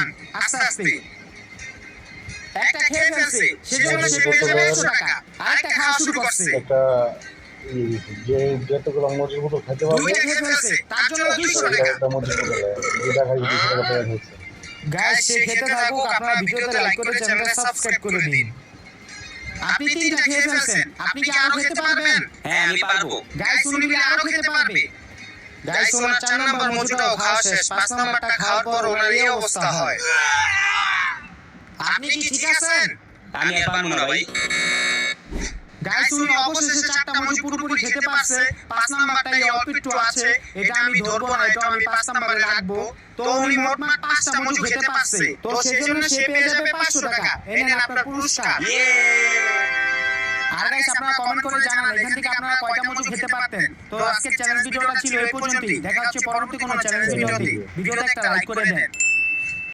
খান আস্তে আস্তে। একটা খেয়ে ফেলছে সেজন্য সে পেয়ে যাবে 100 টাকা, আরেকটা খাওয়া শুরু করছে। একটা যে যতগুলো মজুর বোতল খাইতে পারবে দুইটা খেয়ে ফেলছে তার জন্য 200 টাকা। একটা মজুর বোতলে দুইটা খাই 200 টাকা পেয়ে যাচ্ছে। গাইস সে খেতে থাকুক, আপনারা ভিডিওতে লাইক করে চ্যানেলটা সাবস্ক্রাইব করে দিন। আপনি 3টা খেয়ে ফেলছেন, আপনি কি আরো খেতে পারবেন? হ্যাঁ আমি পারবো। গাইস উনি কি আরো খেতে পারবে? গাইস ওনার 4 নাম্বার মজুটাও খাওয়া শেষ, 5 নাম্বারটা খাওয়ার পর ওনার এই অবস্থা হয়। আপনি কি ঠিক আছেন? আমি আর পারবো না ভাই। গাইস উনি অবশেষে 4টা মজু পুরোপুরি খেতে পারছে, 5 নাম্বারটা এই অল্প একটু আছে, এটা আমি ধরবো না, এটা আমি 5 নাম্বারে রাখবো। তো উনি মোটমাট 5টা মজু খেতে পারছে, তো সেজন্য সে পেয়ে যাবে 500 টাকা। এই নেন আপনার পুরস্কার। আর গাইস আপনারা কমেন্ট করে জানান এখান থেকে আপনারা কয়টা মজু খেতে পারতেন। তো আজকের চ্যালেঞ্জ ভিডিওটা ছিল এই পর্যন্তই, দেখা হচ্ছে পরবর্তী কোনো চ্যালেঞ্জ ভিডিওতে। ভিডিওতে একটা লাইক করে দেন।